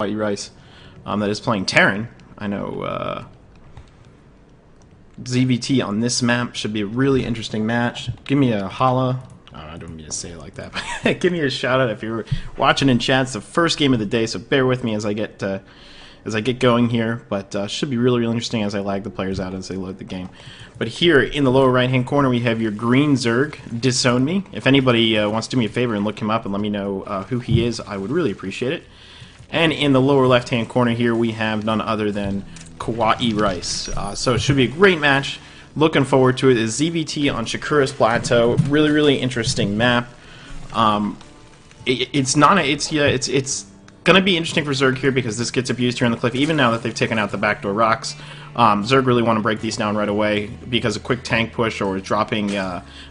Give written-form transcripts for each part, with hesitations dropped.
KawaiiRice that is playing Terran. I know ZVT on this map should be a really interesting match. Give me a holla. Oh, I don't mean to say it like that, but give me a shout out if you're watching in chat. It's the first game of the day, so bear with me as I get going here. But should be really interesting as I lag the players out as they load the game. But here in the lower right hand corner we have your green Zerg, Disownme. If anybody wants to do me a favor and look him up and let me know who he is, I would really appreciate it. And in the lower left hand corner here we have none other than KawaiiRice. So it should be a great match. Looking forward to it. Is ZVT on Shakura's Plateau. Really interesting map. It's gonna be interesting for Zerg here because this gets abused here on the cliff. Even now that they've taken out the backdoor rocks, Zerg really want to break these down right away because a quick tank push or dropping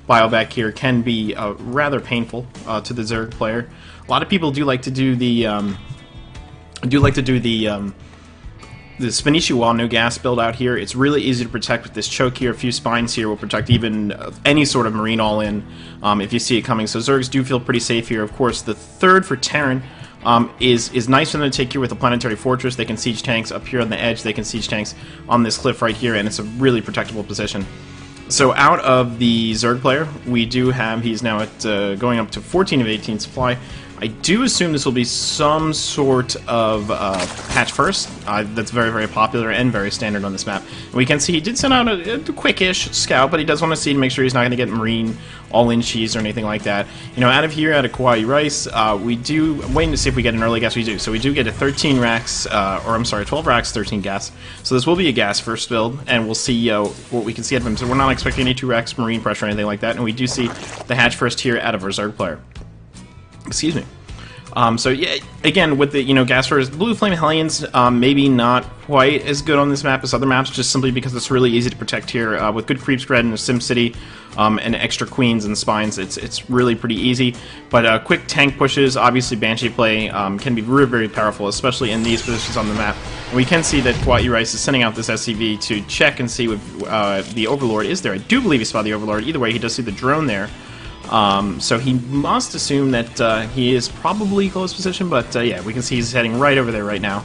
bio back here can be rather painful to the Zerg player. A lot of people do like to do the the Spinici Wall no gas build out here. It's really easy to protect with this choke here. A few spines here will protect even any sort of marine all-in if you see it coming. So Zergs do feel pretty safe here. Of course, the third for Terran is nice for them to take here with a planetary fortress. They can siege tanks up here on the edge. They can siege tanks on this cliff right here, and it's a really protectable position. So out of the Zerg player, we do have, he's now at going up to 14 of 18 supply. I do assume this will be some sort of hatch first. That's very popular and very standard on this map. And we can see he did send out a quick-ish scout, but he does want to see to make sure he's not going to get marine all-in cheese or anything like that. You know, out of here, out of KawaiiRice, we do, I'm waiting to see if we get an early gas. We do. So we do get a 13 racks, or I'm sorry, 12 racks, 13 gas. So this will be a gas first build, and we'll see what we can see out of him. So we're not expecting any 2 racks marine pressure or anything like that, and we do see the hatch first here out of our Zerg player. Excuse me. So yeah, again, with the, gas first, Blue Flame Hellions, maybe not quite as good on this map as other maps, just simply because it's really easy to protect here. With good creep spread in a SimCity, and extra queens and spines, it's really pretty easy. But quick tank pushes, obviously Banshee play, can be very powerful, especially in these positions on the map. And we can see that KawaiiRice is sending out this SCV to check and see if the Overlord is there. I do believe he spotted the Overlord. Either way, he does see the drone there. So he must assume that he is probably close position, but yeah, we can see he's heading right over there right now.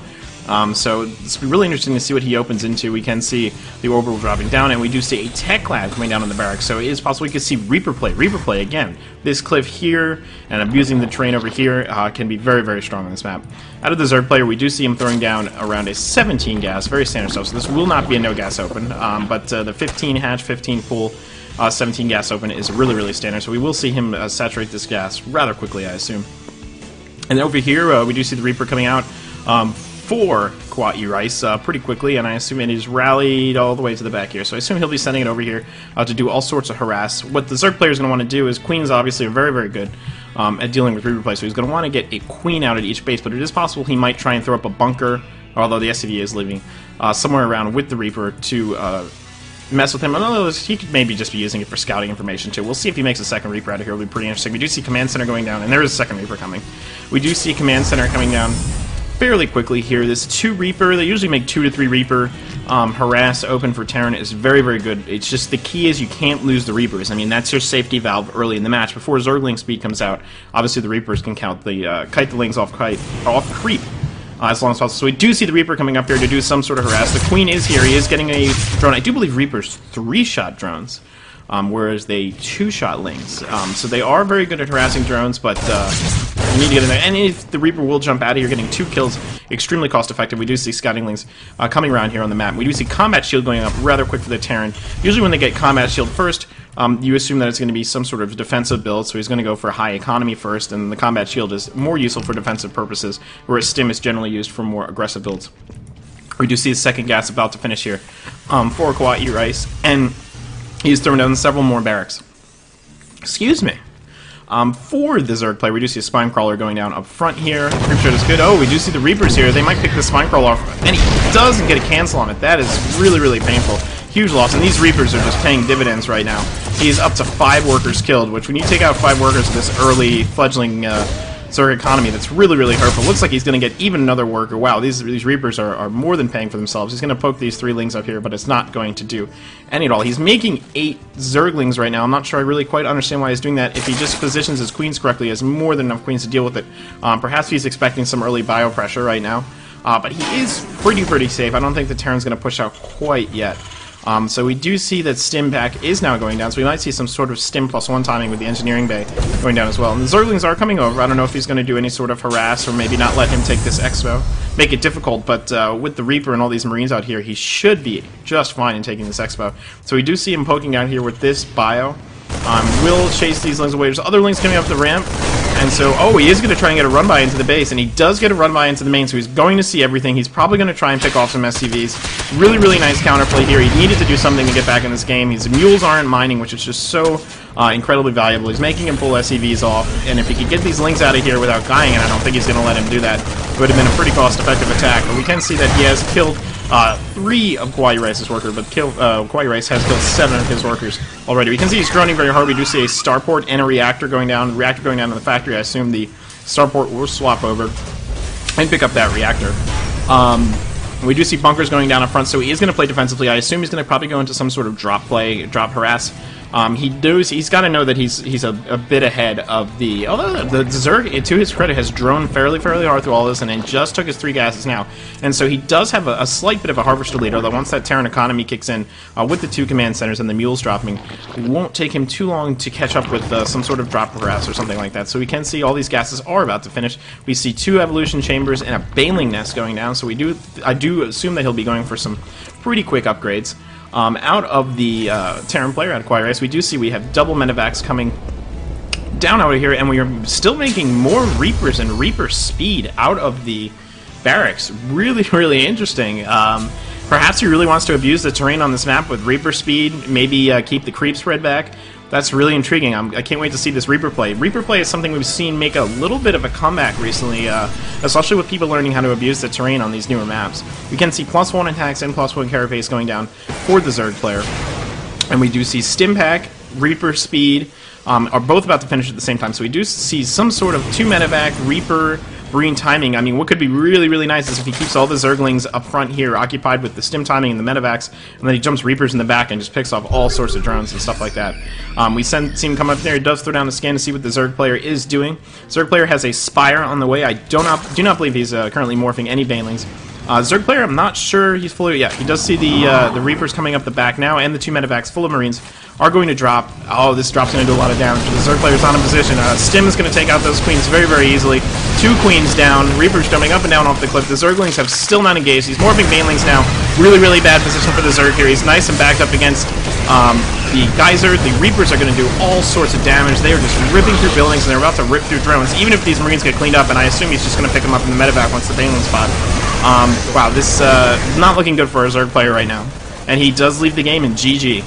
So it's really interesting to see what he opens into. We can see the orbital dropping down, and we do see a tech lab coming down on the barracks, so it is possible we could see Reaper play again. This cliff here, and abusing the terrain over here, can be very strong on this map. Out of the Zerg player, we do see him throwing down around a 17 gas, very standard stuff, so this will not be a no gas open, but the 15 hatch, 15 pool, 17 gas open is really standard, so we will see him saturate this gas rather quickly, I assume. And over here, we do see the Reaper coming out for KawaiiRice pretty quickly, and I assume it is rallied all the way to the back here. So I assume he'll be sending it over here to do all sorts of harass. What the Zerg player is going to want to do is, Queens obviously are very good at dealing with Reaper play, so he's going to want to get a Queen out at each base, but it is possible he might try and throw up a bunker, although the SCV is leaving, somewhere around with the Reaper to mess with him. Although he could maybe just be using it for scouting information too. We'll see if he makes a second Reaper out of here. It'll be pretty interesting. We do see Command Center going down, and there is a second Reaper coming. We do see Command Center coming down fairly quickly here. This 2 Reaper, they usually make 2 to 3 Reaper. Harass open for Terran is very good. It's just the key is you can't lose the Reapers. I mean, that's your safety valve early in the match. Before Zergling speed comes out, obviously the Reapers can count the kite the lings off creep. As long as possible. So we do see the Reaper coming up here to do some sort of harass. The Queen is here. He is getting a drone. I do believe Reaper's 3-shot drones, whereas they 2-shot lings. So they are very good at harassing drones, but you need to get in there. And if the Reaper will jump out of here, getting 2 kills, extremely cost effective. We do see scouting lings coming around here on the map. We do see combat shield going up rather quick for the Terran. Usually when they get combat shield first, you assume that it's going to be some sort of defensive build, so he's going to go for high economy first, and the combat shield is more useful for defensive purposes, whereas stim is generally used for more aggressive builds. We do see his second gas about to finish here for KawaiiRice, and he's thrown down several more barracks. Excuse me. For the Zerg player, we do see a Spine Crawler going down up front here. Creep shot is good. Oh, we do see the Reapers here. They might pick the Spine Crawler off, and he doesn't get a cancel on it. That is really painful. Huge loss, and these Reapers are just paying dividends right now. He's up to 5 workers killed, which when you take out 5 workers in this early fledgling Zerg economy, that's really hurtful. Looks like he's going to get even another worker. Wow, these Reapers are more than paying for themselves. He's going to poke these 3 lings up here, but it's not going to do any at all. He's making 8 Zerglings right now. I'm not sure I really quite understand why he's doing that. If he just positions his queens correctly, he has more than enough queens to deal with it. Perhaps he's expecting some early bio pressure right now. but he is pretty safe. I don't think the Terran's going to push out quite yet. So we do see that Stim Pack is now going down, so we might see some sort of Stim +1 timing with the Engineering Bay going down as well. And the Zerglings are coming over. I don't know if he's going to do any sort of harass or maybe not let him take this Expo. Make it difficult, but with the Reaper and all these Marines out here, he should be just fine in taking this Expo. So we do see him poking out here with this bio. Will chase these Lings away. There's other Lings coming up the ramp. And so, he is going to try and get a run-by into the base, and he does get a run-by into the main, so he's going to see everything. He's probably going to try and pick off some SCVs. Really nice counterplay here. He needed to do something to get back in this game. His mules aren't mining, which is just so incredibly valuable. He's making him pull SCVs off, and if he could get these Lings out of here without dying, and I don't think he's going to let him do that, it would have been a pretty cost-effective attack. But we can see that he has killed 3 of KawaiiRice's workers, but KawaiiRice has killed 7 of his workers already. We can see he's droning very hard. We do see a starport and a reactor going down. The reactor going down to the factory. I assume the starport will swap over and pick up that reactor. We do see bunkers going down up front, so he is going to play defensively. I assume he's going to probably go into some sort of drop play, drop harass. He's got to know that he's a bit ahead of the... Although the Zerg, to his credit, has droned fairly hard through all this and then just took his 3 gases now. And so he does have a slight bit of a harvester lead, although once that Terran economy kicks in with the 2 command centers and the mules dropping, it won't take him too long to catch up with some sort of drop harass or something like that. So we can see all these gases are about to finish. We see 2 evolution chambers and a baling nest going down, so I do assume that he'll be going for some pretty quick upgrades. Out of the Terran player out of KawaiiRice, we do see we have double medevacs coming down out of here, and we are still making more Reapers and Reaper speed out of the barracks. Really interesting. Perhaps he really wants to abuse the terrain on this map with Reaper speed, maybe keep the creep spread back. That's really intriguing. I can't wait to see this Reaper play. Reaper play is something we've seen make a little bit of a comeback recently, especially with people learning how to abuse the terrain on these newer maps. We can see +1 attacks and +1 carapace going down for the Zerg player. And we do see Stim Pack, Reaper speed, are both about to finish at the same time. So we do see some sort of 2 medevac, Reaper, Marine timing. I mean, what could be really nice is if he keeps all the Zerglings up front here occupied with the Stim timing and the medevacs, and then he jumps Reapers in the back and just picks off all sorts of drones and stuff like that. We see him come up there. He does throw down the scan to see what the Zerg player is doing. Zerg player has a Spire on the way. I do not believe he's currently morphing any Banelings. Zerg player, I'm not sure he's fully... Yeah, he does see the Reapers coming up the back now, and the 2 medevacs full of Marines are going to drop. Oh, this drop's going to do a lot of damage. The Zerg player's not in position. Stim is going to take out those Queens very easily. 2 Queens down. Reapers jumping up and down off the cliff. The Zerglings have still not engaged. He's morphing Banelings now. Really bad position for the Zerg here. He's nice and backed up against the Geyser. The Reapers are going to do all sorts of damage. They are just ripping through buildings, and they're about to rip through drones, even if these Marines get cleaned up, and I assume he's just going to pick them up in the medevac once the Baneling spot. Wow, this is not looking good for a Zerg player right now. And he does leave the game in GG.